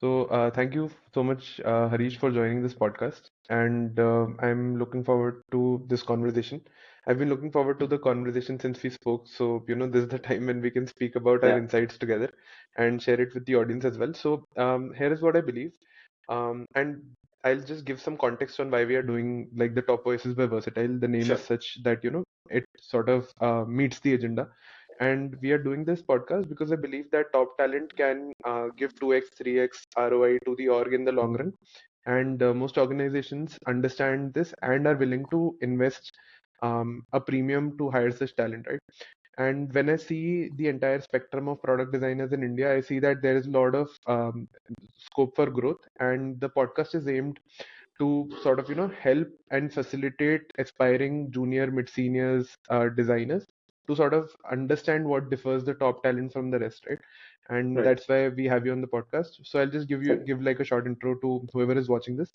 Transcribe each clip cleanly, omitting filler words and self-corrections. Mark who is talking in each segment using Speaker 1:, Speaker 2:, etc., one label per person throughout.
Speaker 1: Thank you so much, Harish, for joining this podcast. And I'm looking forward to this conversation. I've been looking forward to the conversation since we spoke. This is the time when we can speak about our
Speaker 2: Yeah,
Speaker 1: insights together and share it with the audience as well. Here is what I believe. And I'll just give some context on why we are doing like the top voices by Versatile. The name is
Speaker 2: sure.
Speaker 1: such that, it sort of meets the agenda. And we are doing this podcast because I believe that top talent can give 2x, 3x ROI to the org in the long run. And most organizations understand this and are willing to invest a premium to hire such talent, right? And when I see the entire spectrum of product designers in India, I see that there is a lot of scope for growth. And the podcast is aimed to sort of, help and facilitate aspiring junior, mid-seniors, designers to sort of understand what differs the top talent from the rest, right? And
Speaker 2: Right.
Speaker 1: that's why we have you on the podcast. So I'll just give like a short intro to whoever is watching this.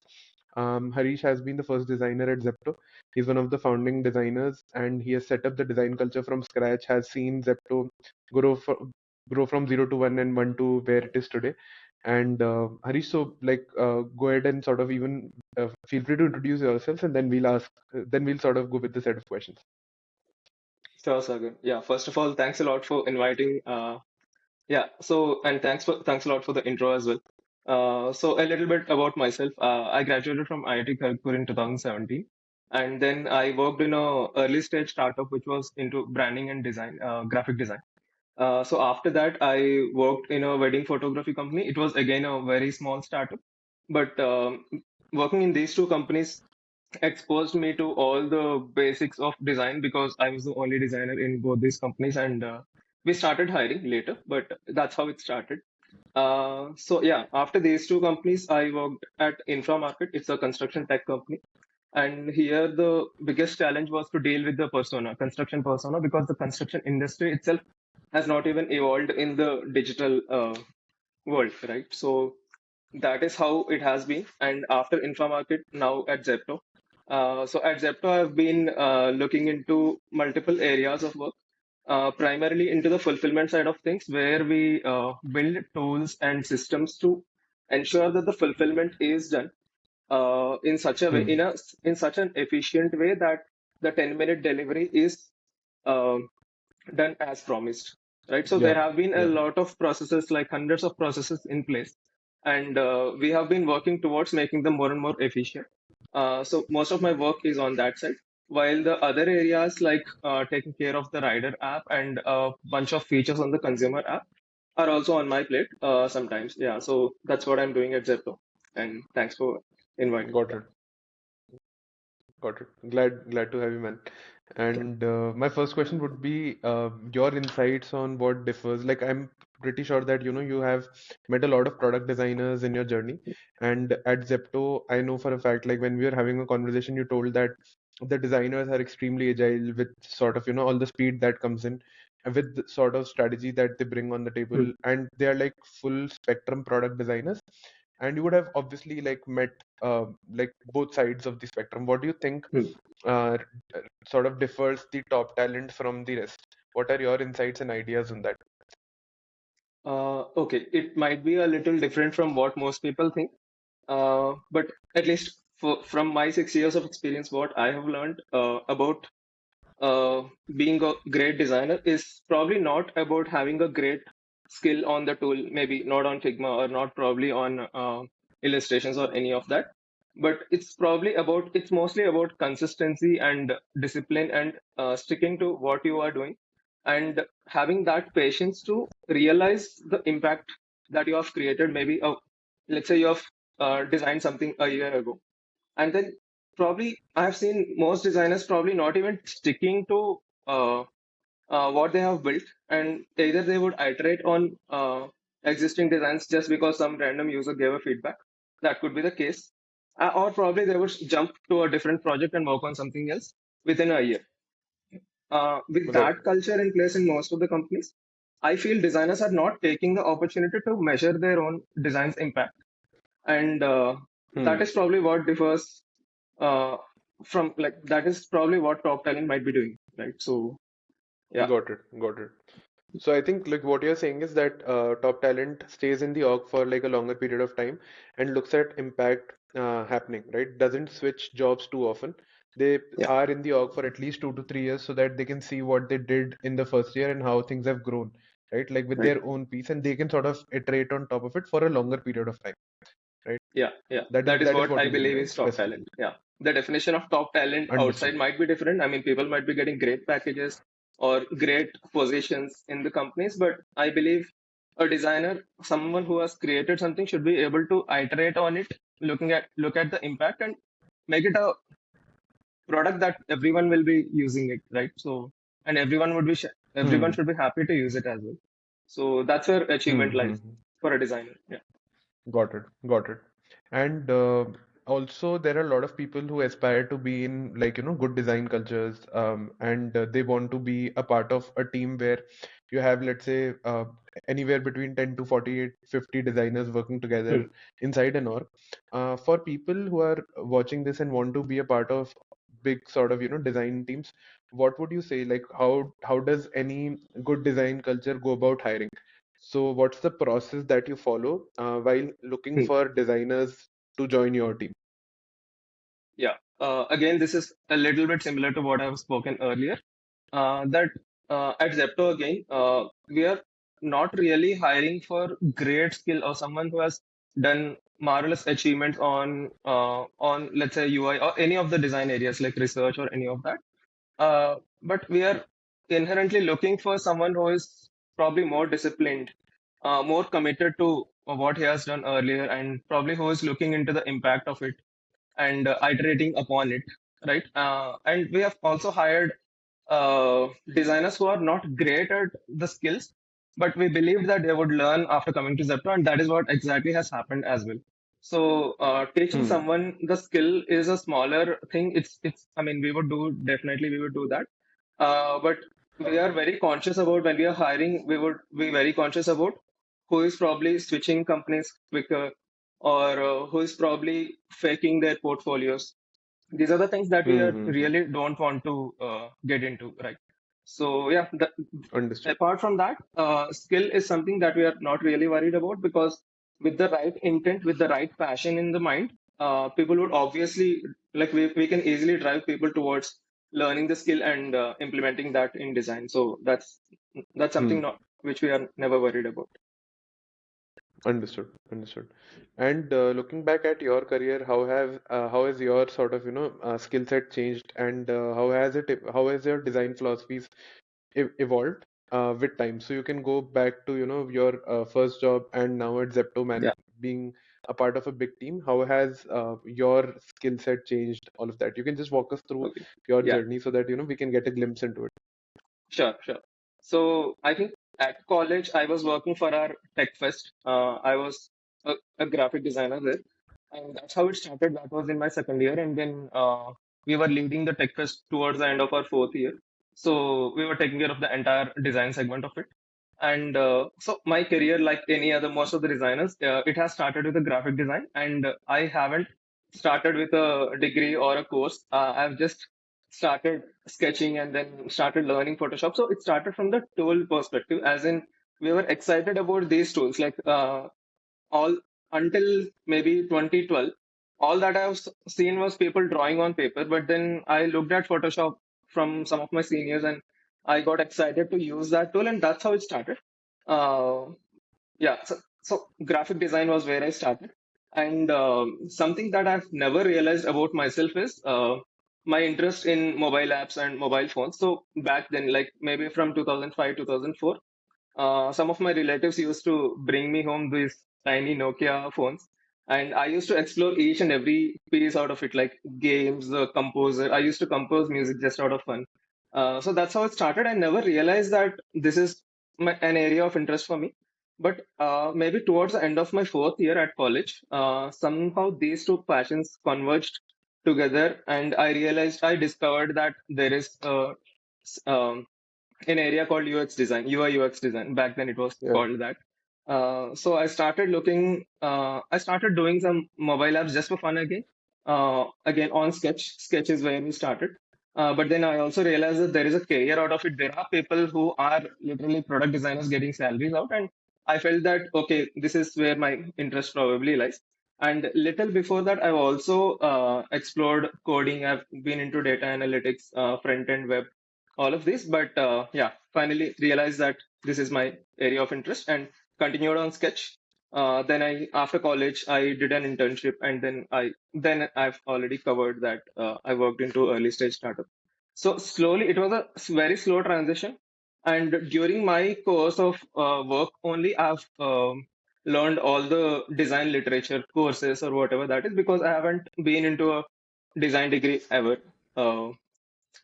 Speaker 1: Harish has been the first designer at Zepto. He's one of the founding designers, and he has set up the design culture from scratch. Has seen Zepto grow from grow from 0 to 1 and 1 to where it is today. And Harish, go ahead and sort of even feel free to introduce yourself, and then we'll sort of go with the set of questions.
Speaker 2: Sure, Sagar. Yeah, first of all, thanks a lot for inviting. Yeah, so and thanks a lot for the intro as well. So a little bit about myself. I graduated from IIT Kharagpur in 2017, and then I worked in a early stage startup which was into branding and design, graphic design. So after that, I worked in a wedding photography company. It was again a very small startup, but working in these two companies exposed me to all the basics of design because I was the only designer in both these companies, and we started hiring later, but that's how it started. So yeah, after these two companies, I worked at Inframarket. It's a construction tech company, and here the biggest challenge was to deal with the persona, construction persona, because the construction industry itself has not even evolved in the digital world, right? So that is how it has been. And after Infomarket, now at Zepto. So at Zepto, I've been looking into multiple areas of work, primarily into the fulfillment side of things, where we build tools and systems to ensure that the fulfillment is done in such a way,
Speaker 1: Hmm.
Speaker 2: in such an efficient way that the 10-minute delivery is um done as promised, right? So there
Speaker 1: Yeah,
Speaker 2: have been a
Speaker 1: yeah,
Speaker 2: lot of processes, like hundreds of processes in place, and we have been working towards making them more and more efficient. So most of my work is on that side, while the other areas like taking care of the rider app and a bunch of features on the consumer app are also on my plate sometimes. Yeah, so that's what I'm doing at Zepto, and thanks for inviting.
Speaker 1: got
Speaker 2: Yeah.
Speaker 1: it. Got it. Glad to have you, man. And my first question would be your insights on what differs. Like, I'm pretty sure that you have met a lot of product designers in your journey. And at Zepto, I know for a fact, like when we were having a conversation, you told that the designers are extremely agile with sort of all the speed that comes in, and with the sort of strategy that they bring on the
Speaker 2: Hmm.
Speaker 1: table, and they are like full spectrum product designers. And you would have obviously like met like both sides of the spectrum. What do you think
Speaker 2: Hmm.
Speaker 1: uh, sort of differs the top talent from the rest? What are your insights and ideas on that?
Speaker 2: Okay, it might be a little different from what most people think. But at least from my 6 years of experience, what I have learned about being a great designer is probably not about having a great skill on the tool, maybe not on Figma or not probably on illustrations or any of that. But it's mostly about consistency and discipline and sticking to what you are doing and having that patience to realize the impact that you have created. Maybe, let's say you have designed something a year ago, and then probably I've seen most designers probably not even sticking to what they have built, and either they would iterate on existing designs just because some random user gave a feedback. That could be the case, or probably they would jump to a different project and work on something else within a year. With
Speaker 1: Right.
Speaker 2: that culture in place in most of the companies, I feel designers are not taking the opportunity to measure their own design's impact, and that
Speaker 1: Hmm.
Speaker 2: is probably what differs uh, from that is probably what top talent might be doing, right? So yeah.
Speaker 1: Got it. Got it. So I think like what you're saying is that top talent stays in the org for like a longer period of time and looks at impact happening, right? Doesn't switch jobs too often. They
Speaker 2: Yeah,
Speaker 1: are in the org for at least 2 to 3 years so that they can see what they did in the first year and how things have grown, right? Like with
Speaker 2: right.
Speaker 1: their own piece, and they can sort of iterate on top of it for a longer period of time, right?
Speaker 2: Yeah, yeah.
Speaker 1: That is
Speaker 2: That is
Speaker 1: that is
Speaker 2: what
Speaker 1: what
Speaker 2: I
Speaker 1: you mean,
Speaker 2: believe
Speaker 1: right?
Speaker 2: is top talent.
Speaker 1: Specifically.
Speaker 2: Yeah. The definition of top talent outside
Speaker 1: Understood.
Speaker 2: might be different. I mean, people might be getting great packages or great positions in the companies, but I believe a designer, someone who has created something, should be able to iterate on it, look at the impact and make it a product that everyone will be using it, right? So, and everyone
Speaker 1: Hmm.
Speaker 2: should be happy to use it as well. So that's where achievement
Speaker 1: Hmm.
Speaker 2: lies
Speaker 1: Hmm.
Speaker 2: for a designer. Yeah.
Speaker 1: Got it. Got it. And also, there are a lot of people who aspire to be in like, good design cultures, and they want to be a part of a team where you have, let's say, anywhere between 10 to 48, 50 designers working together
Speaker 2: Hmm.
Speaker 1: inside an org. For people who are watching this and want to be a part of big sort of, design teams, what would you say? Like, how does any good design culture go about hiring? So, what's the process that you follow while looking
Speaker 2: Hmm.
Speaker 1: for designers to join your team?
Speaker 2: Yeah. Again, this is a little bit similar to what I've spoken earlier. That at Zepto again, we are not really hiring for great skill or someone who has done marvelous achievements on let's say UI or any of the design areas like research or any of that. But we are inherently looking for someone who is probably more disciplined, more committed to what he has done earlier, and probably who is looking into the impact of it and iterating upon it, right? And we have also hired designers who are not great at the skills, but we believed that they would learn after coming to Zepto, and that is what exactly has happened as well. So teaching
Speaker 1: Hmm.
Speaker 2: someone the skill is a smaller thing. It's. I mean, we would do that, but we are very conscious about when we are hiring. We would be very conscious about who is probably switching companies quicker or who is probably faking their portfolios. These are the things that we
Speaker 1: Hmm. Hmm. Hmm.
Speaker 2: really don't want to get into, right? So yeah,
Speaker 1: Understood.
Speaker 2: apart from that, skill is something that we are not really worried about because with the right intent, with the right passion in the mind, people would obviously like we can easily drive people towards learning the skill and implementing that in design. So that's something
Speaker 1: Hmm.
Speaker 2: not which we are never worried about.
Speaker 1: Understood. Understood. And looking back at your career, how has your sort of skill set changed, and how has your design philosophies evolved with time? So you can go back to your first job and now at Zepto
Speaker 2: Yeah.
Speaker 1: being a part of a big team. How has your skill set changed? All of that. You can just walk us through
Speaker 2: Okay.
Speaker 1: your
Speaker 2: Yeah.
Speaker 1: journey so that we can get a glimpse into it.
Speaker 2: Sure, sure. So I think at college I was working for our tech fest. I was a graphic designer there, and that's how it started. That was in my second year, and then we were leading the tech fest towards the end of our fourth year. So we were taking care of the entire design segment of it. And so my career, like any other most of the designers, it has started with a graphic design, and I haven't started with a degree or a course. I've just started sketching and then started learning Photoshop. So it started from the tool perspective, as in we were excited about these tools, like all until maybe 2012. All that I've seen was people drawing on paper, but then I looked at Photoshop from some of my seniors and I got excited to use that tool, and that's how it started. Uh, yeah, so graphic design was where I started. And something that I've never realized about myself is my interest in mobile apps and mobile phones. So back then, like maybe from 2005, 2004, some of my relatives used to bring me home these tiny Nokia phones. And I used to explore each and every piece out of it, like games, the composer. I used to compose music just out of fun. So that's how it started. I never realized that this is an area of interest for me. But maybe towards the end of my fourth year at college, somehow these two passions converged together, and I discovered that there is an area called UX design, UI UX design. Back then it was
Speaker 1: Yeah.
Speaker 2: called that. So I started doing some mobile apps just for fun again. Again on Sketch. Sketch is where we started. But then I also realized that there is a career out of it. There are people who are literally product designers getting salaries out, and I felt that okay, this is where my interest probably lies. And little before that, I've also explored coding. I've been into data analytics, front end web, all of this. But yeah, finally realized that this is my area of interest and continued on Sketch. Then after college, I did an internship, and then I've already covered that I worked into early stage startup. So slowly, it was a very slow transition. And during my course of work only, I've learned all the design literature courses or whatever that is because I haven't been into a design degree ever. Uh,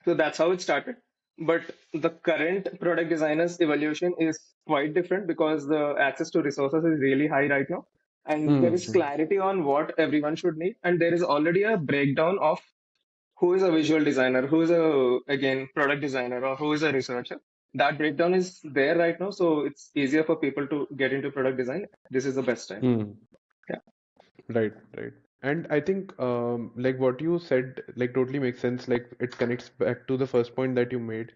Speaker 2: so that's how it started. But the current product designers evolution is quite different because the access to resources is really high right now. And there is
Speaker 1: Hmm.
Speaker 2: clarity on what everyone should need. And there is already a breakdown of who is a visual designer, who is again, product designer, or who is a researcher. That breakdown is there right now. So it's easier for people to get into product design. This is the best time.
Speaker 1: Hmm.
Speaker 2: Yeah.
Speaker 1: Right, right. And I think like what you said like totally makes sense. Like it connects back to the first point that you made.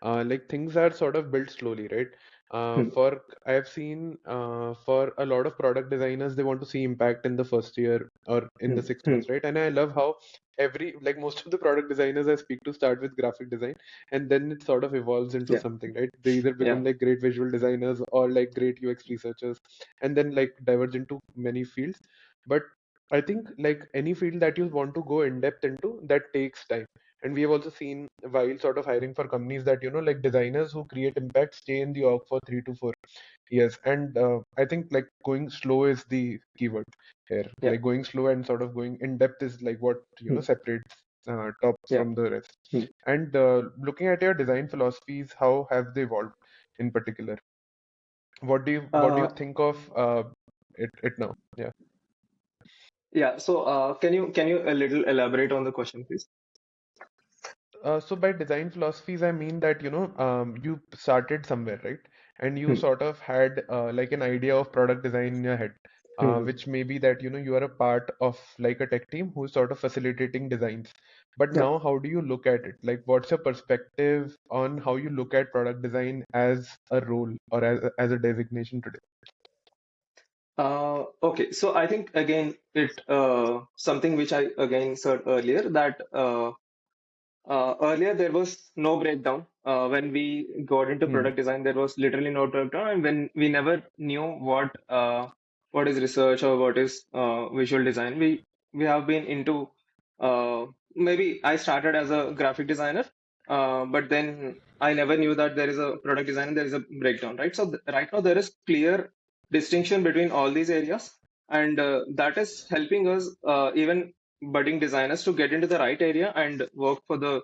Speaker 1: Like things are sort of built slowly, right?
Speaker 2: Hmm.
Speaker 1: For I have seen for a lot of product designers, they want to see impact in the first year or in
Speaker 2: Hmm.
Speaker 1: the six
Speaker 2: Hmm.
Speaker 1: months, right? And I love how every like most of the product designers I speak to start with graphic design, and then it sort of evolves into
Speaker 2: Yeah.
Speaker 1: something, right? They either
Speaker 2: Yeah.
Speaker 1: become like great visual designers or like great UX researchers, and then like diverge into many fields. But I think like any field that you want to go in depth into, that takes time. And we have also seen while sort of hiring for companies that, like designers who create impact stay in the org for 3 to 4 years. And I think like going slow is the keyword here.
Speaker 2: Yeah.
Speaker 1: Like going slow and sort of going in depth is like what,
Speaker 2: Hmm.
Speaker 1: separates tops
Speaker 2: Yeah.
Speaker 1: from the rest.
Speaker 2: Hmm.
Speaker 1: And looking at your design philosophies, how have they evolved in particular? What do you
Speaker 2: Uh,
Speaker 1: think of it now? Yeah.
Speaker 2: yeah. So can you a little elaborate on the question, please?
Speaker 1: So by design philosophies, I mean that, you started somewhere, right? And you
Speaker 2: Hmm.
Speaker 1: sort of had like an idea of product design in your head,
Speaker 2: Hmm.
Speaker 1: which may be that, you are a part of like a tech team who's sort of facilitating designs. But
Speaker 2: Yeah.
Speaker 1: now, how do you look at it? Like, what's your perspective on how you look at product design as a role or as a designation today?
Speaker 2: Okay. So I think again it something which I again said earlier that earlier, there was no breakdown. When we got into
Speaker 1: Hmm.
Speaker 2: product design, there was literally no breakdown, and when we never knew what is research or what is visual design. We have been into uh, maybe I started as a graphic designer, but then I never knew that there is a product design and there is a breakdown, right? So right now there is clear distinction between all these areas, and that is helping us even budding designers to get into the right area and uh, work for their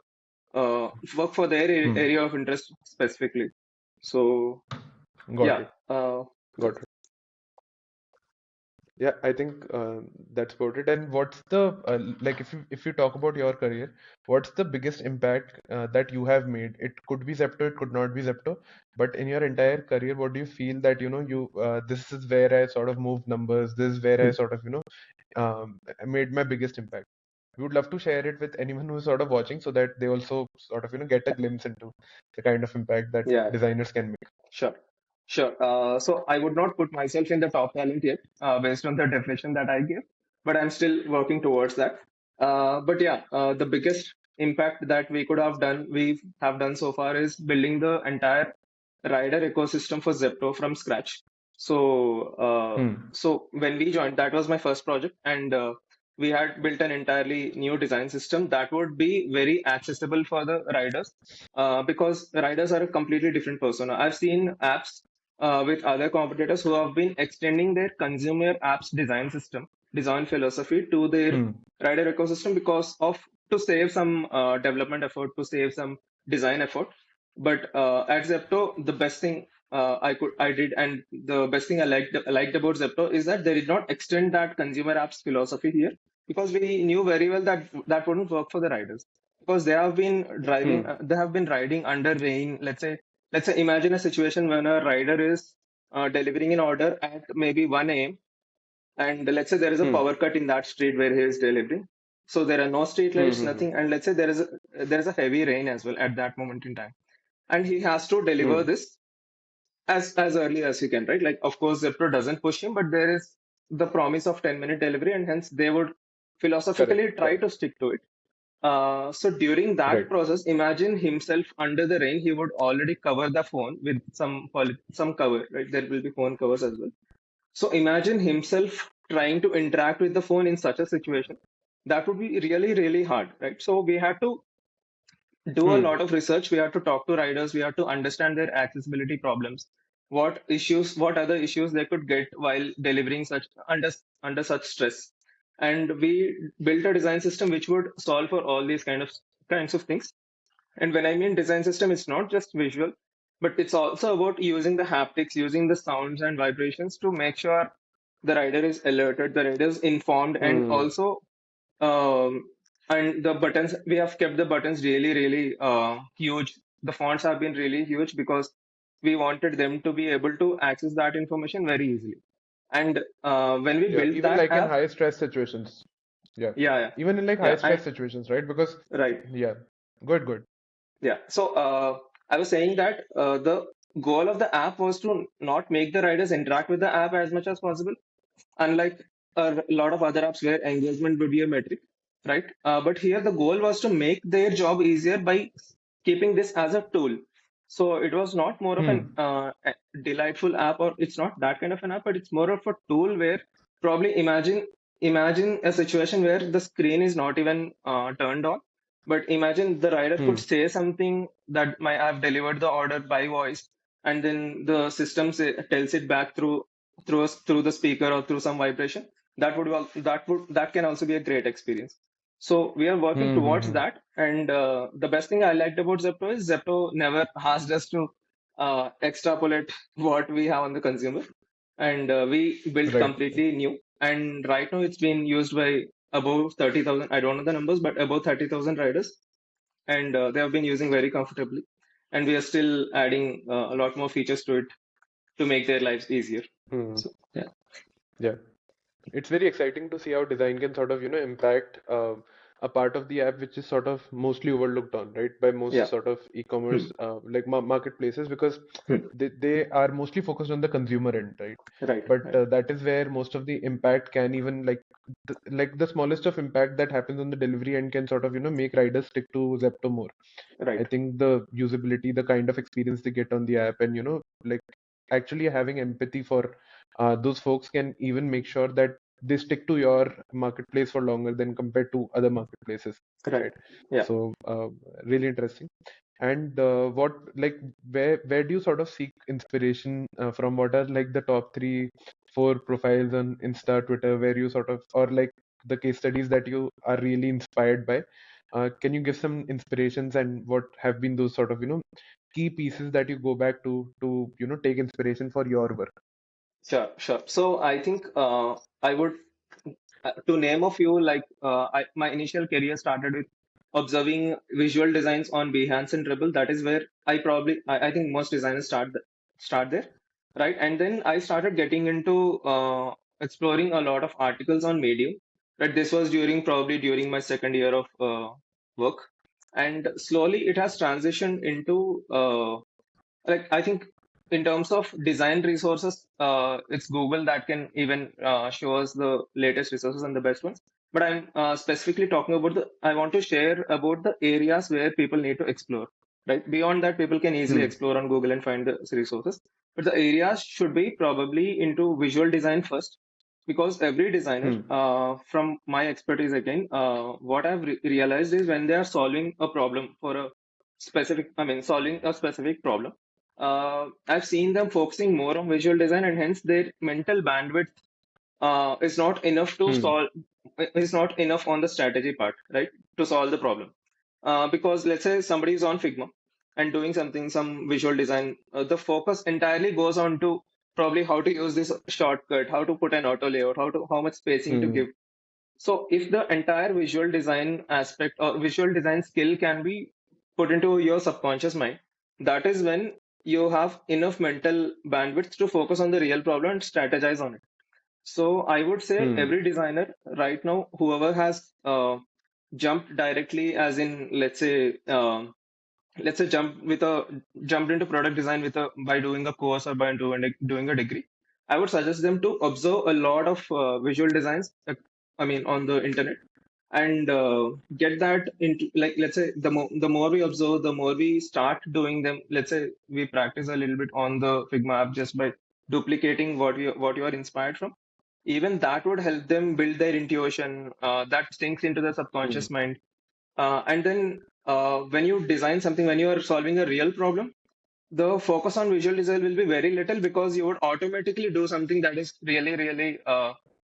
Speaker 1: Hmm.
Speaker 2: area of interest specifically. So
Speaker 1: Got
Speaker 2: yeah,
Speaker 1: it.
Speaker 2: yeah.
Speaker 1: Got it. Yeah, I think that's about it. And what's the like if you talk about your career, what's the biggest impact that you have made? It could be Zepto, it could not be Zepto, but in your entire career, what do you feel that you this is where I sort of moved numbers, this is where I
Speaker 2: Hmm.
Speaker 1: sort of made my biggest impact. We would love to share it with anyone who's sort of watching so that they also sort of get a glimpse into the kind of impact that
Speaker 2: Yeah,
Speaker 1: designers can make.
Speaker 2: sure. Sure. So I would not put myself in the top talent yet, based on the definition that I give, but I'm still working towards that. But yeah, the biggest impact that we have done so far is building the entire rider ecosystem for Zepto from scratch.
Speaker 1: Hmm.
Speaker 2: So when we joined, that was my first project, and we had built an entirely new design system that would be very accessible for the riders, because riders are a completely different persona. I've seen apps with other competitors who have been extending their consumer apps design philosophy to their
Speaker 1: Hmm.
Speaker 2: rider ecosystem because of to save some development effort, to save some design effort. But at Zepto, the best thing I did, and the best thing I liked about Zepto is that they did not extend that consumer apps philosophy here because we knew very well that that wouldn't work for the riders because
Speaker 1: Hmm.
Speaker 2: they have been riding under rain. Let's say imagine a situation when a rider is delivering an order at maybe 1 a.m. and let's say there is a
Speaker 1: Hmm.
Speaker 2: power cut in that street where he is delivering. So there are no street lights,
Speaker 1: Hmm.
Speaker 2: nothing. And let's say there is a heavy rain as well at that moment in time, and he has to deliver
Speaker 1: Hmm.
Speaker 2: this as early as he can, right? Like, of course, Zepto doesn't push him, but there is the promise of 10-minute delivery, and hence they would
Speaker 1: Correct.
Speaker 2: philosophically try
Speaker 1: Correct.
Speaker 2: to stick to it. So during that
Speaker 1: Right.
Speaker 2: process, imagine himself under the rain. He would already cover the phone with some cover, right? There will be phone covers as well. So imagine himself trying to interact with the phone in such a situation. That would be really, really hard, right? So we had to do a
Speaker 1: Hmm.
Speaker 2: lot of research. We have to talk to riders. We have to understand their accessibility problems, what other issues they could get while delivering such under such stress. And we built a design system which would solve for all these kinds of things. And when I mean design system, it's not just visual, but it's also about using the haptics, using the sounds and vibrations to make sure the rider is alerted, the rider is informed, and
Speaker 1: Hmm.
Speaker 2: also um, and the buttons, we have kept the buttons really, really huge. The fonts have been really huge because we wanted them to be able to access that information very easily. And when we
Speaker 1: Yeah.
Speaker 2: built
Speaker 1: Even
Speaker 2: that
Speaker 1: like in
Speaker 2: app,
Speaker 1: high stress situations. Yeah.
Speaker 2: yeah, yeah,
Speaker 1: Even in like high
Speaker 2: yeah,
Speaker 1: stress situations, right? Because
Speaker 2: right,
Speaker 1: yeah. Good. Good.
Speaker 2: yeah. So I was saying that the goal of the app was to not make the riders interact with the app as much as possible, unlike a lot of other apps where engagement would be a metric, right? But here the goal was to make their job easier by keeping this as a tool. So it was not more of an
Speaker 1: Hmm.
Speaker 2: delightful app, or it's not that kind of an app, but it's more of a tool where probably imagine a situation where the screen is not even turned on, but imagine the rider could
Speaker 1: Hmm.
Speaker 2: say something that might have delivered the order by voice, and then the system tells it back through the speaker or through some vibration. That can also be a great experience. So we are working
Speaker 1: Hmm. Hmm.
Speaker 2: towards
Speaker 1: Hmm.
Speaker 2: that. And the best thing I liked about Zepto is Zepto never asked us to extrapolate what we have on the consumer, and we built
Speaker 1: Right.
Speaker 2: completely new. And right now it's been used by above 30,000. I don't know the numbers, but above 30,000 riders, and they have been using very comfortably. And we are still adding a lot more features to it to make their lives easier.
Speaker 1: Hmm.
Speaker 2: So yeah,
Speaker 1: Yeah. It's very exciting to see how design can sort of, impact a part of the app which is sort of mostly overlooked on, right, by most
Speaker 2: yeah,
Speaker 1: sort of
Speaker 2: hmm.
Speaker 1: e-commerce like marketplaces because
Speaker 2: Hmm.
Speaker 1: they are mostly focused on the consumer end, right?
Speaker 2: Right,
Speaker 1: But
Speaker 2: right,
Speaker 1: that is where most of the impact can even like the smallest of impact that happens on the delivery end can sort of, make riders stick to Zepto more. I
Speaker 2: right,
Speaker 1: think the usability, the kind of experience they get on the app, and like actually having empathy for those folks can even make sure that they stick to your marketplace for longer than compared to other marketplaces,
Speaker 2: right.
Speaker 1: right?
Speaker 2: Yeah.
Speaker 1: So really interesting. And what like where do you sort of seek inspiration from? What are like the top three, four profiles on Insta, Twitter, where you sort of or like the case studies that you are really inspired by? Can you give some inspirations and what have been those sort of key pieces that you go back to take inspiration for your work?
Speaker 2: Sure, sure. So I think I would to name a few, like my initial career started with observing visual designs on Behance and Dribble. That is where I think most designers start there, right? And then I started getting into exploring a lot of articles on Medium. Right, this was probably during my second year of work, and slowly it has transitioned into like I think in terms of design resources, it's Google that can even show us the latest resources and the best ones. But I'm specifically talking about I want to share about the areas where people need to explore. Right. Beyond that, people can easily
Speaker 1: Hmm.
Speaker 2: explore on Google and find the resources. But the areas should be probably into visual design first, because every designer,
Speaker 1: Hmm.
Speaker 2: from my expertise again, what I've realized is when they are solving a problem for a solving a specific problem, I've seen them focusing more on visual design, and hence their mental bandwidth is not enough to
Speaker 1: Hmm.
Speaker 2: solve, is not enough on the strategy part, right, to solve the problem. Because let's say somebody is on Figma and doing some visual design, the focus entirely goes on to probably how to use this shortcut, how to put an auto layout, how much spacing to
Speaker 1: Hmm.
Speaker 2: give. So if the entire visual design aspect or visual design skill can be put into your subconscious mind, that is when you have enough mental bandwidth to focus on the real problem and strategize on it. So I would say
Speaker 1: Hmm.
Speaker 2: every designer right now, whoever has jumped directly, as in let's say jumped into product design with a by doing a course or by doing a degree. I would suggest them to observe a lot of visual designs, I mean, on the internet, and get that into, like, let's say the more we observe, the more we start doing them. Let's say we practice a little bit on the Figma app just by duplicating what you are inspired from. Even that would help them build their intuition, that sinks into the
Speaker 1: Hmm.
Speaker 2: subconscious mind. And then when you design something, when you are solving a real problem, the focus on visual design will be very little, because you would automatically do something that is really, really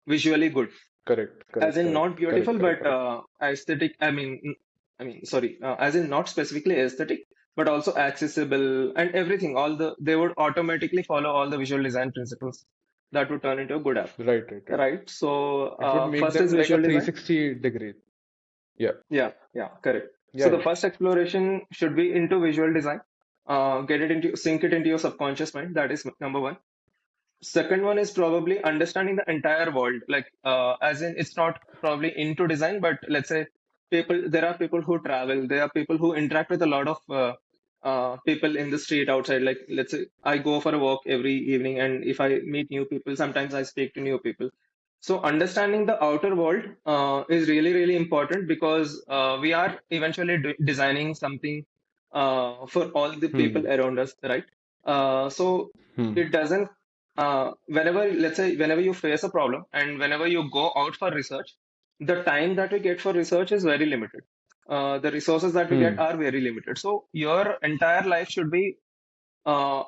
Speaker 2: visually good.
Speaker 1: Correct,
Speaker 2: As
Speaker 1: correct,
Speaker 2: in
Speaker 1: correct,
Speaker 2: not
Speaker 1: correct,
Speaker 2: beautiful,
Speaker 1: correct,
Speaker 2: but
Speaker 1: correct.
Speaker 2: aesthetic. Sorry, as in not specifically aesthetic, but also accessible and everything. They would automatically follow all the visual design principles that would turn into a good app.
Speaker 1: Right, right, right.
Speaker 2: Right. So
Speaker 1: It would make
Speaker 2: first is
Speaker 1: them like a
Speaker 2: visual design.
Speaker 1: 360 degree. Yeah,
Speaker 2: Yeah, yeah, correct. So
Speaker 1: yeah,
Speaker 2: the
Speaker 1: yeah.
Speaker 2: first exploration should be into visual design. Sink it into your subconscious mind. That is number one. Second one is probably understanding the entire world. Like, as in, it's not probably into design, but let's say there are people who travel, there are people who interact with a lot of people in the street outside. Like, let's say I go for a walk every evening, and if I meet new people, sometimes I speak to new people. So understanding the outer world is really, really important, because we are eventually designing something for all the people
Speaker 1: Hmm,
Speaker 2: around us, right? So
Speaker 1: hmm,
Speaker 2: it doesn't whenever you face a problem and whenever you go out for research, the time that we get for research is very limited. The resources that we get
Speaker 1: hmm,
Speaker 2: are very limited. So your entire life should be a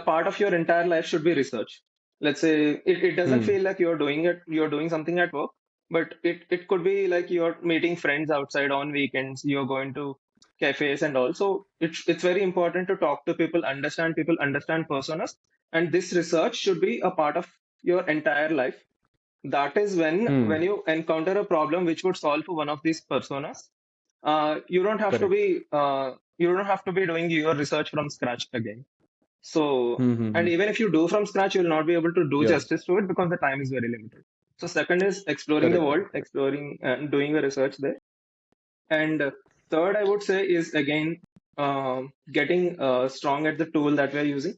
Speaker 2: part of your entire life should be research. Let's say it doesn't
Speaker 1: hmm,
Speaker 2: feel like you're doing something at work, but it could be like you're meeting friends outside on weekends, you're going to cafes and all. So it's very important to talk to people, understand personas, and this research should be a part of your entire life. That is when
Speaker 1: hmm.
Speaker 2: you encounter a problem which would solve for one of these personas, you don't have to
Speaker 1: Correct.
Speaker 2: be doing your research from scratch again. So,
Speaker 1: Hmm, hmm,
Speaker 2: and
Speaker 1: hmm.
Speaker 2: even if you do from scratch, you will not be able to do
Speaker 1: Yeah,
Speaker 2: justice to it, because the time is very limited. So, second is exploring the
Speaker 1: correct,
Speaker 2: world,
Speaker 1: correct, correct.
Speaker 2: exploring and doing the research there. And third, I would say, is again getting strong at the tool that we are using.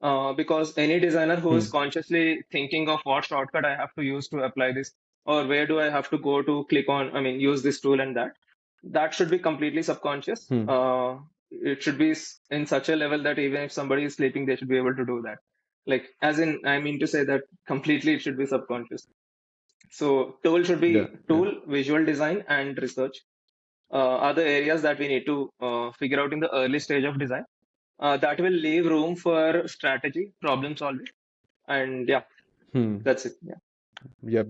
Speaker 2: Because any designer who is
Speaker 1: Hmm,
Speaker 2: consciously thinking of what shortcut I have to use to apply this, or where do I have to go to click on, I mean, use this tool and that should be completely subconscious.
Speaker 1: hmm.
Speaker 2: It should be in such a level that even if somebody is sleeping, they should be able to do that. Like, as in, I mean to say that completely it should be subconscious. So, tool should
Speaker 1: Yeah,
Speaker 2: be
Speaker 1: yeah.
Speaker 2: tool, visual design, and research are the areas that we need to figure out in the early stage of design. That will leave room for strategy, problem solving, and yeah,
Speaker 1: Hmm.
Speaker 2: that's it. Yeah,
Speaker 1: Yeah.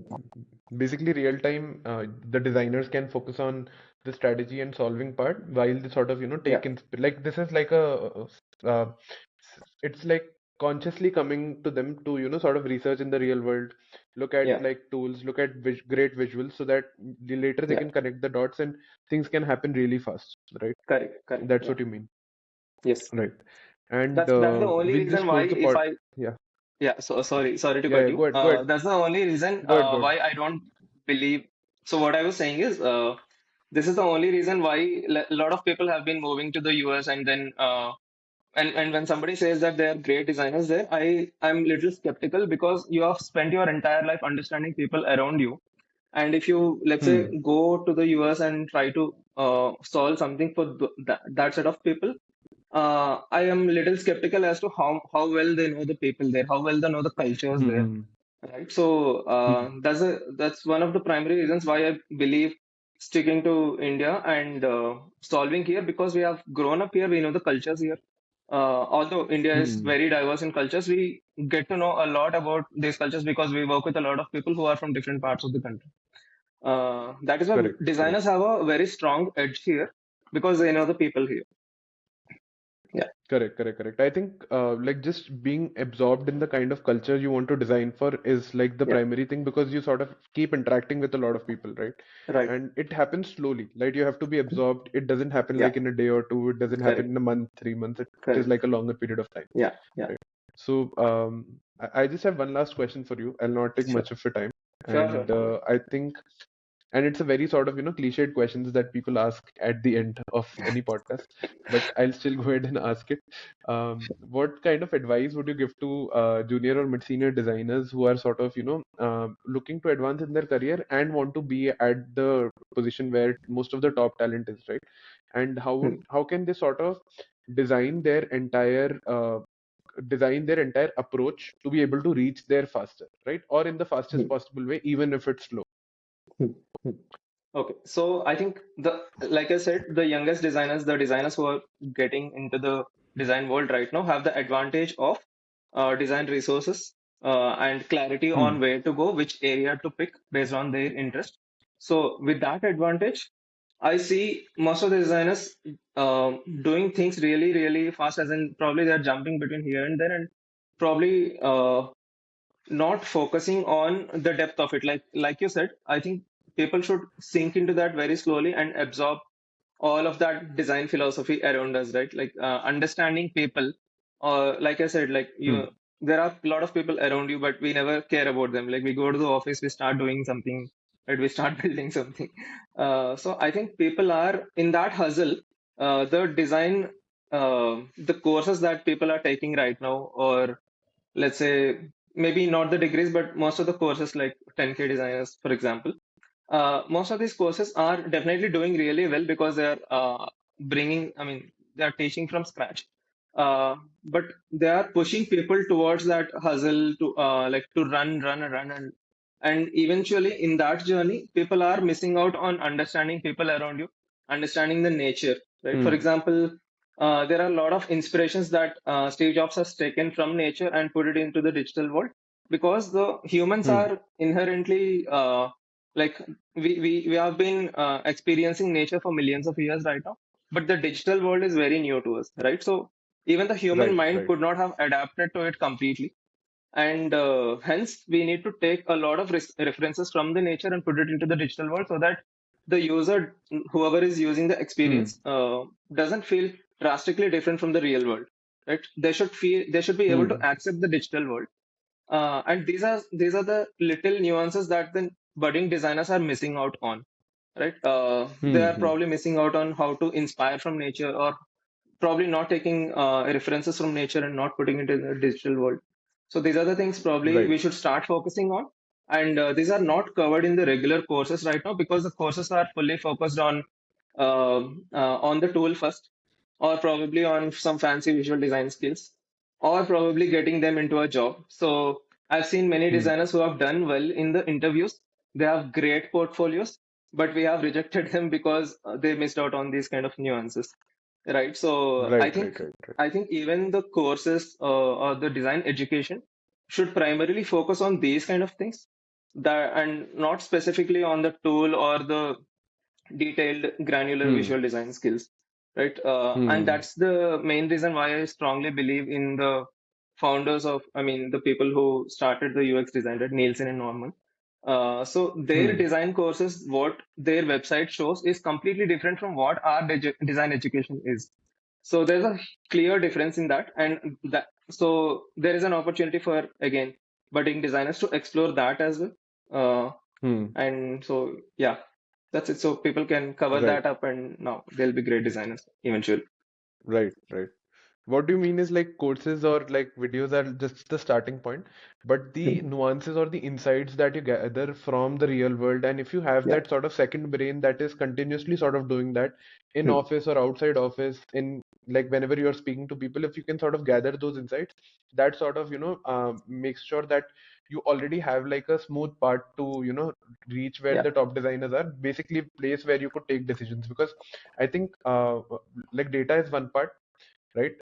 Speaker 1: Basically, real time, the designers can focus on the strategy and solving part while they sort of,
Speaker 2: yeah,
Speaker 1: take in, like this is like it's like consciously coming to them to, sort of research in the real world, look at
Speaker 2: yeah,
Speaker 1: like tools, look at great visuals so that later they
Speaker 2: yeah.
Speaker 1: can connect the dots and things can happen really fast, right?
Speaker 2: Correct, correct.
Speaker 1: That's
Speaker 2: Yeah,
Speaker 1: what you mean,
Speaker 2: yes.
Speaker 1: right? And
Speaker 2: That's the only
Speaker 1: we'll
Speaker 2: reason
Speaker 1: just
Speaker 2: why
Speaker 1: close the
Speaker 2: if
Speaker 1: pod.
Speaker 2: I
Speaker 1: Yeah,
Speaker 2: yeah. So sorry to
Speaker 1: yeah,
Speaker 2: cut
Speaker 1: yeah.
Speaker 2: you.
Speaker 1: Go ahead, go ahead,
Speaker 2: That's the only reason
Speaker 1: go ahead, go ahead.
Speaker 2: why I don't believe. So what I was saying is this is the only reason why a lot of people have been moving to the US, and then and when somebody says that they are great designers there, I'm little skeptical, because you have spent your entire life understanding people around you, and if you, let's say,
Speaker 1: Hmm,
Speaker 2: go to the US and try to solve something for that set of people, I am little skeptical as to how well they know the people there, how well they know the cultures
Speaker 1: hmm,
Speaker 2: there,
Speaker 1: hmm,
Speaker 2: right? So
Speaker 1: hmm.
Speaker 2: that's one of the primary reasons why I believe sticking to India and solving here, because we have grown up here, we know the cultures here. Although India is
Speaker 1: Hmm.
Speaker 2: very diverse in cultures, we get to know a lot about these cultures because we work with a lot of people who are from different parts of the country. That is why
Speaker 1: Correct, correct.
Speaker 2: designers have a very strong edge here, because they know the people here. Yeah,
Speaker 1: Correct, correct, correct. I think like just being absorbed in the kind of culture you want to design for is like the
Speaker 2: yeah,
Speaker 1: primary thing because you sort of keep interacting with a lot of people, right?
Speaker 2: right.
Speaker 1: And it happens slowly. Like you have to be absorbed. It doesn't happen
Speaker 2: Yeah,
Speaker 1: like in a day or two. It doesn't happen
Speaker 2: correct,
Speaker 1: in a month, 3 months. It is
Speaker 2: correct.
Speaker 1: like a longer period of time,
Speaker 2: Yeah, yeah.
Speaker 1: right? So I just have one last question for you. I'll not take
Speaker 2: Sure,
Speaker 1: much of your time.
Speaker 2: sure, sure.
Speaker 1: And
Speaker 2: No worries.
Speaker 1: I think And it's a very sort of, cliched questions that people ask at the end of any podcast, but I'll still go ahead and ask it. What kind of advice would you give to junior or mid-senior designers who are sort of, looking to advance in their career and want to be at the position where most of the top talent is, right? And
Speaker 2: Hmm.
Speaker 1: how can they sort of design their entire approach to be able to reach there faster, right? Or in the fastest
Speaker 2: Hmm.
Speaker 1: possible way, even if it's slow.
Speaker 2: Hmm. Hmm. Okay, so I think like I said, the youngest designers, the designers who are getting into the design world right now, have the advantage of design resources and clarity
Speaker 1: Hmm.
Speaker 2: on where to go, which area to pick based on their interest. So with that advantage, I see most of the designers doing things really, really fast, as in probably they're jumping between here and there, and probably not focusing on the depth of it. Like you said, I think people should sink into that very slowly and absorb all of that design philosophy around us, right? Like understanding people, or like I said, like
Speaker 1: Hmm.
Speaker 2: there are a lot of people around you, but we never care about them. Like we go to the office, we start doing something, right? We start building something. So I think people are in that hustle. The design, the courses that people are taking right now, or let's say maybe not the degrees, but most of the courses like 10K designers, for example, most of these courses are definitely doing really well because they are I mean, they are teaching from scratch. But they are pushing people towards that hustle to like to run and run, and eventually in that journey, people are missing out on understanding people around you, understanding the nature, right? For
Speaker 1: Hmm.
Speaker 2: example, there are a lot of inspirations that Steve Jobs has taken from nature and put it into the digital world, because the humans
Speaker 1: Hmm.
Speaker 2: are inherently like we have been experiencing nature for millions of years right now, but the digital world is very new to us, right? So even the human
Speaker 1: Right.
Speaker 2: mind
Speaker 1: Right.
Speaker 2: could not have adapted to it completely, and hence we need to take a lot of references from the nature and put it into the digital world, so that the user, whoever is using the
Speaker 1: Hmm.
Speaker 2: experience, doesn't feel drastically different from the real world, right? They should be able to
Speaker 1: Hmm.
Speaker 2: accept the digital world, and these are the little nuances that the budding designers are missing out on, right? They
Speaker 1: Hmm.
Speaker 2: are
Speaker 1: Hmm.
Speaker 2: probably missing out on how to inspire from nature, or probably not taking references from nature and not putting it in the digital world. So these are the things probably
Speaker 1: Right.
Speaker 2: we should start focusing on. And these are not covered in the regular courses right now, because the courses are fully focused on the tool first, or probably on some fancy visual design skills, or probably getting them into a job. So I've seen many
Speaker 1: Hmm.
Speaker 2: designers who have done well in the interviews. They have great portfolios, but we have rejected them because they missed out on these kind of nuances. Right. So
Speaker 1: Right. Right. Right. Right.
Speaker 2: I think even the courses or the design education should primarily focus on these kind of things, that, and not specifically on the tool or the detailed granular
Speaker 1: Hmm.
Speaker 2: visual design skills. Right. And
Speaker 1: Hmm.
Speaker 2: that's the main reason why I strongly believe in the founders of, I mean, the people who started the UX design, right? Nielsen and Norman. So their
Speaker 1: Hmm.
Speaker 2: design courses, what their website shows, is completely different from what our design education is. So there's a clear difference in that, and that so there is an opportunity for, again, budding designers to explore that as well.
Speaker 1: Hmm.
Speaker 2: And so yeah, that's it. So people can cover
Speaker 1: Right.
Speaker 2: that up, and now they'll be great designers eventually.
Speaker 1: Right. Right. What do you mean is like courses or like videos are just the starting point, but the nuances or the insights that you gather from the real world, and if you have
Speaker 2: Yeah.
Speaker 1: that sort of second brain that is continuously sort of doing that in
Speaker 2: Hmm.
Speaker 1: office or outside office, in like whenever you're speaking to people, if you can sort of gather those insights, that sort of, makes sure that you already have like a smooth path to, reach where
Speaker 2: Yeah.
Speaker 1: the top designers are, basically a place where you could take decisions. Because I think like data is one part, right?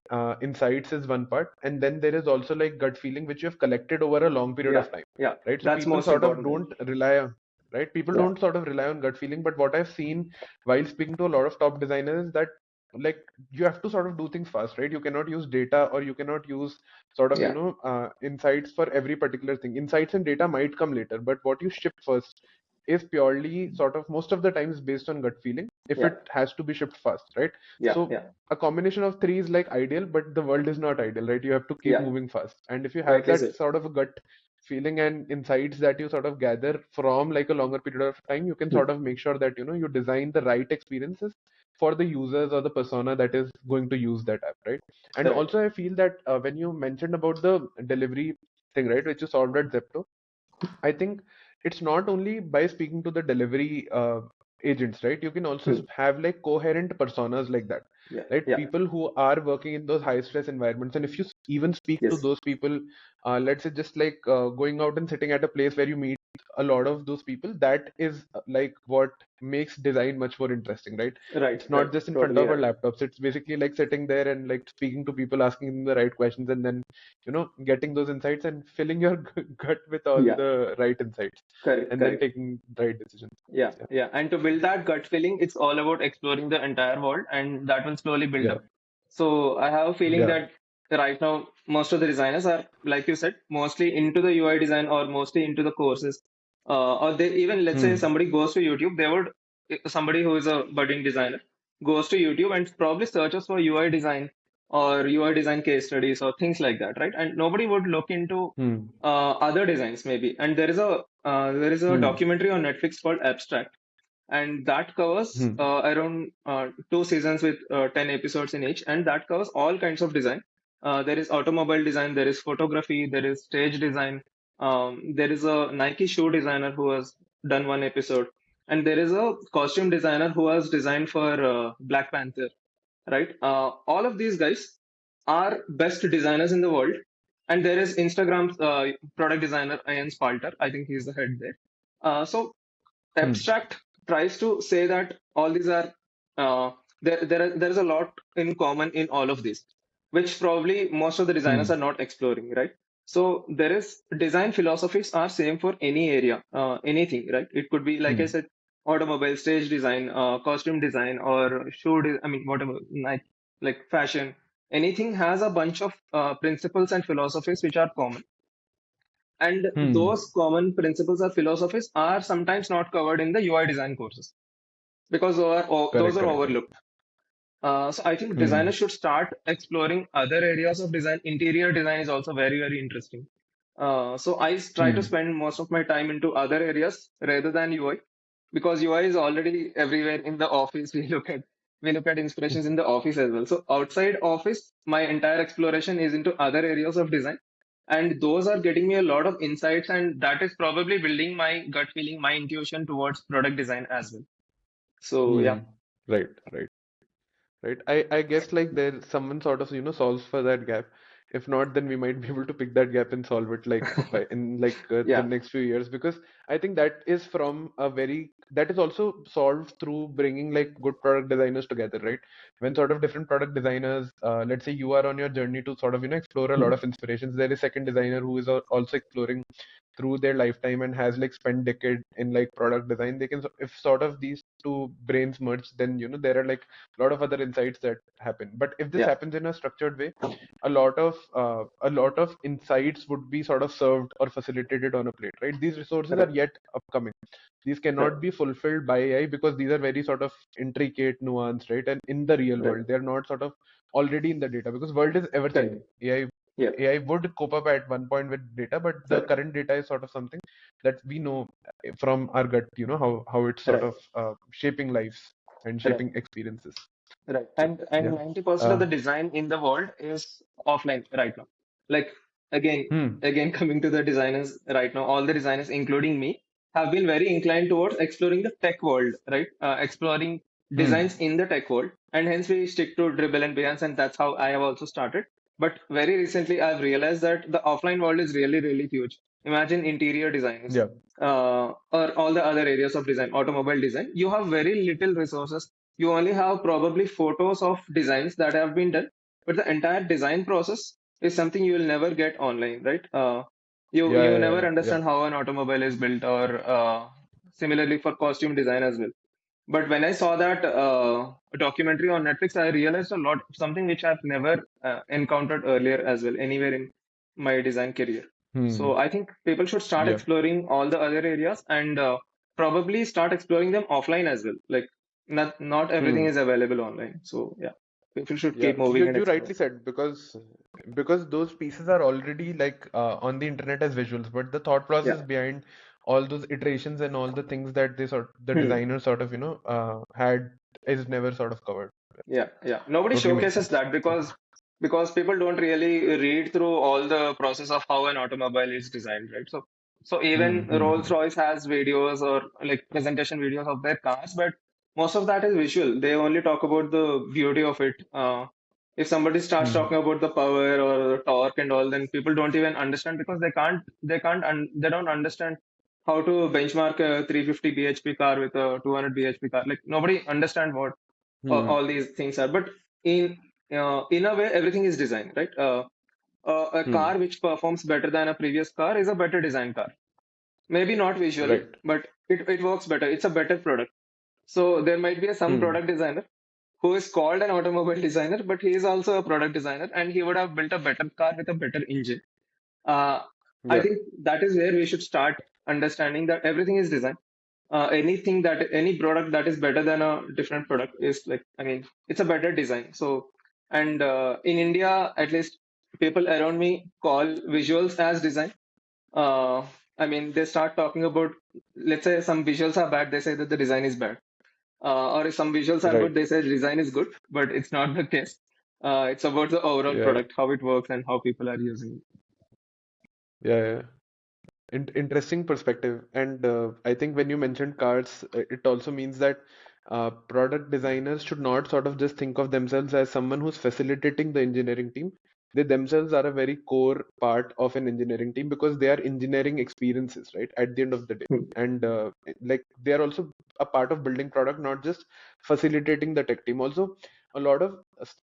Speaker 1: Insights is one part, and then there is also like gut feeling, which you have collected over a long period
Speaker 2: Yeah.
Speaker 1: of time,
Speaker 2: Yeah.
Speaker 1: right? So
Speaker 2: That's
Speaker 1: people
Speaker 2: most
Speaker 1: sort of
Speaker 2: important thing.
Speaker 1: don't rely on, right? People
Speaker 2: Yeah.
Speaker 1: don't sort of rely on gut feeling, but what I've seen while speaking to a lot of top designers is that like you have to sort of do things fast, right? You cannot use data, or you cannot use sort of,
Speaker 2: Yeah.
Speaker 1: insights for every particular thing. Insights and data might come later, but what you ship first is purely sort of most of the times based on gut feeling if
Speaker 2: Yeah.
Speaker 1: it has to be shipped fast, right?
Speaker 2: Yeah.
Speaker 1: So
Speaker 2: Yeah.
Speaker 1: a combination of three is like ideal, but the world is not ideal, right? You have to keep
Speaker 2: Yeah.
Speaker 1: moving fast. And if you have
Speaker 2: Rightly
Speaker 1: that
Speaker 2: said.
Speaker 1: sort of a gut feeling and insights that you sort of gather from like a longer period of time, you can
Speaker 2: Hmm.
Speaker 1: sort of make sure that you design the right experiences for the users or the persona that is going to use that app, right? And
Speaker 2: Correct.
Speaker 1: also I feel that when you mentioned about the delivery thing, right, which you solved at Zepto, I think it's not only by speaking to the delivery agents, right? You can also
Speaker 2: Hmm.
Speaker 1: have like coherent personas like that,
Speaker 2: Yeah.
Speaker 1: right?
Speaker 2: Yeah.
Speaker 1: People who are working in those high stress environments, and if you even speak to
Speaker 2: Yes.
Speaker 1: those people, let's say just like going out and sitting at a place where you meet a lot of those people, that is like what makes design much more interesting, right?
Speaker 2: Right.
Speaker 1: It's
Speaker 2: Right.
Speaker 1: not just in front
Speaker 2: Totally
Speaker 1: of our
Speaker 2: right.
Speaker 1: laptops. It's basically like sitting there and like speaking to people, asking them the right questions, and then getting those insights and filling your gut with all
Speaker 2: Yeah.
Speaker 1: the right insights,
Speaker 2: Correct.
Speaker 1: and then
Speaker 2: Correct.
Speaker 1: taking the right decisions.
Speaker 2: Yeah.
Speaker 1: Yeah.
Speaker 2: Yeah. And to build that gut feeling, it's all about exploring the entire world, and that will slowly build
Speaker 1: Yeah.
Speaker 2: up. So I have a feeling
Speaker 1: Yeah.
Speaker 2: that right now most of the designers are, like you said, mostly into the UI design or mostly into the courses. Or they even, let's say
Speaker 1: Hmm.
Speaker 2: somebody goes to YouTube, they would, somebody who is a budding designer goes to YouTube and probably searches for UI design or UI design case studies or things like that, right? And nobody would look into
Speaker 1: Hmm.
Speaker 2: other designs maybe. And there is a
Speaker 1: Hmm.
Speaker 2: documentary on Netflix called Abstract, and that covers
Speaker 1: Hmm.
Speaker 2: around 2 seasons with 10 episodes in each, and that covers all kinds of design. There is automobile design, there is photography, there is stage design, there is a Nike shoe designer who has done one episode, and there is a costume designer who has designed for Black Panther, right? All of these guys are best designers in the world. And there is Instagram's product designer Ian Spalter. I think he's the head there. So
Speaker 1: Hmm.
Speaker 2: Abstract tries to say that all these are uh, there is a lot in common in all of these, which probably most of the designers
Speaker 1: Hmm.
Speaker 2: are not exploring, right? So there is design philosophies are same for any area, anything, right? It could be, like I
Speaker 1: Hmm.
Speaker 2: said, automobile, stage design, costume design, or I mean, whatever, like fashion. Anything has a bunch of principles and philosophies which are common, and
Speaker 1: Hmm.
Speaker 2: those common principles or philosophies are sometimes not covered in the UI design courses because those
Speaker 1: Correct.
Speaker 2: are
Speaker 1: Correct. Correct.
Speaker 2: overlooked. So I think
Speaker 1: Hmm.
Speaker 2: designers should start exploring other areas of design. Interior design is also very, very interesting. So I try to
Speaker 1: Hmm.
Speaker 2: spend most of my time into other areas rather than UI, because UI is already everywhere in the office. We look at inspirations in the office as well. So outside office, my entire exploration is into other areas of design, and those are getting me a lot of insights, and that is probably building my gut feeling, my intuition towards product design as well. So yeah,
Speaker 1: Hmm. Right. Right. Right. I guess like there someone sort of solves for that gap. If not, then we might be able to pick that gap and solve it like by in like the
Speaker 2: yeah,
Speaker 1: next few years, because I think that is also solved through bringing like good product designers together, right? When sort of different product designers, let's say you are on your journey to sort of explore a lot of inspirations, there is second designer who is also exploring through their lifetime and has like spent decade in like product design. They can if sort of these two brains merge, then there are like a lot of other insights that happen. But if this
Speaker 2: yeah,
Speaker 1: happens in a structured way, a lot of insights would be sort of served or facilitated on a plate, right? These resources are
Speaker 2: correct,
Speaker 1: yet upcoming. These cannot
Speaker 2: correct,
Speaker 1: be fulfilled by AI because these are very sort of intricate, nuanced, right? And in the real
Speaker 2: right,
Speaker 1: world, they're not sort of already in the data because world is ever
Speaker 2: correct,
Speaker 1: changing. AI
Speaker 2: yeah,
Speaker 1: AI would cope up at one point with data, but the
Speaker 2: correct,
Speaker 1: current data is sort of something that we know from our gut, how it's sort
Speaker 2: right,
Speaker 1: of shaping lives and
Speaker 2: right.
Speaker 1: shaping experiences.
Speaker 2: Right.
Speaker 1: So
Speaker 2: And
Speaker 1: yeah.
Speaker 2: 90% of
Speaker 1: Uh,
Speaker 2: the design in the world is offline right now. Like again,
Speaker 1: hmm.
Speaker 2: again coming to the designers right now, all the designers, including me, have been very inclined towards exploring the tech world, right? Exploring
Speaker 1: Hmm.
Speaker 2: designs in the tech world. And hence we stick to Dribble and Behance, and that's how I have also started. But very recently I've realized that the offline world is really, really huge. Imagine interior designers,
Speaker 1: Yeah.
Speaker 2: or all the other areas of design, automobile design. You have very little resources. You only have probably photos of designs that have been done, but the entire design process is something you will never get online, right? You
Speaker 1: Yeah.
Speaker 2: you
Speaker 1: Yeah.
Speaker 2: never
Speaker 1: Yeah. Yeah.
Speaker 2: understand how an automobile is built, or similarly for costume design as well. But when I saw that documentary on Netflix, I realized a lot, something which I've never encountered earlier as well, anywhere in my design career.
Speaker 1: Hmm.
Speaker 2: So I think people should start
Speaker 1: Yeah.
Speaker 2: exploring all the other areas, and probably start exploring them offline as well. Like not everything
Speaker 1: Hmm.
Speaker 2: is available online. So yeah, People should
Speaker 1: Yeah,
Speaker 2: keep moving and
Speaker 1: you
Speaker 2: explore.
Speaker 1: rightly said, because those pieces are already like on the internet as visuals, but the thought
Speaker 2: Yeah.
Speaker 1: process behind all those iterations and all the things that the
Speaker 2: Hmm.
Speaker 1: designer sort of had is never sort of covered.
Speaker 2: Yeah, yeah. Nobody
Speaker 1: Totally makes
Speaker 2: showcases
Speaker 1: sense.
Speaker 2: that because people don't really read through all the process of how an automobile is designed, right? So even
Speaker 1: Hmm.
Speaker 2: Rolls-Royce has videos or like presentation videos of their cars, but most of that is visual. They only talk about the beauty of it. If somebody starts
Speaker 1: Hmm.
Speaker 2: talking about the power or the torque and all, then people don't even understand because they don't understand how to benchmark a 350 bhp car with a 200 bhp car. Like nobody understand what
Speaker 1: Hmm.
Speaker 2: all these things are. But in a way, everything is designed, right? A
Speaker 1: Hmm.
Speaker 2: car which performs better than a previous car is a better design car. Maybe not visually,
Speaker 1: Right.
Speaker 2: but it works better. It's a better product. So there might be some
Speaker 1: Hmm.
Speaker 2: product designer who is called an automobile designer, but he is also a product designer, and he would have built a better car with a better engine. Uh, I
Speaker 1: Yeah.
Speaker 2: think that is where we should start understanding that everything is design. Any product that is better than a different product is like, I mean, it's a better design. So, and in India, at least people around me call visuals as design. Uh, I mean, they start talking about, let's say some visuals are bad, they say that the design is bad. Or if some visuals are good,
Speaker 1: Right.
Speaker 2: they say design is good, but it's not the case. It's about the overall
Speaker 1: Yeah.
Speaker 2: product, how it works, and how people are using
Speaker 1: Yeah. Yeah. Interesting perspective. And I think when you mentioned cars, it also means that product designers should not sort of just think of themselves as someone who's facilitating the engineering team. They themselves are a very core part of an engineering team because they are engineering experiences, right? At the end of the day.
Speaker 2: it.
Speaker 1: And like they are also a part of building product, not just facilitating the tech team. Also, a lot of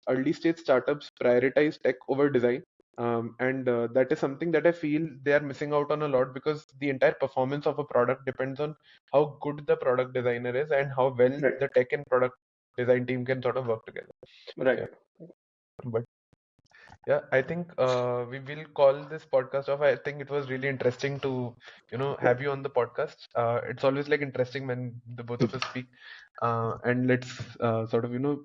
Speaker 1: early stage startups prioritize tech over design, and that is something that I feel they are missing out on a lot because the entire performance of a product depends on how good the product designer is and how well
Speaker 2: Right,
Speaker 1: the tech and product design team can sort of work together.
Speaker 2: right.
Speaker 1: Yeah, but yeah, I think we will call this podcast off. I think it was really interesting to, have you on the podcast. It's always like interesting when the both of us speak, and let's sort of,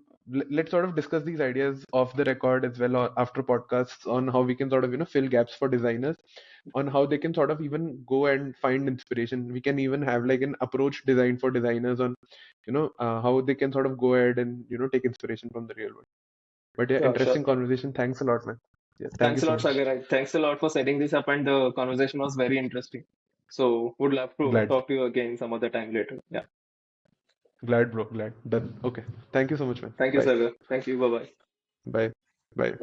Speaker 1: let's sort of discuss these ideas off the record as well or after podcasts on how we can sort of, fill gaps for designers, on how they can sort of even go and find inspiration. We can even have like an approach design for designers on, how they can sort of go ahead and, take inspiration from the real world. But yeah,
Speaker 2: Sure,
Speaker 1: interesting
Speaker 2: sure.
Speaker 1: conversation. Thanks a lot, man. Yeah, thank you
Speaker 2: Thanks a
Speaker 1: so
Speaker 2: lot,
Speaker 1: much.
Speaker 2: Sagar. Thanks a lot for setting this up, and the conversation was very interesting. So, would love to
Speaker 1: Glad.
Speaker 2: talk to you again some other time later. Yeah.
Speaker 1: Glad, bro. Glad. Done. Okay. Thank you so much, man.
Speaker 2: Thank you,
Speaker 1: Bye.
Speaker 2: Sagar. Thank you. Bye bye.
Speaker 1: Bye. Bye.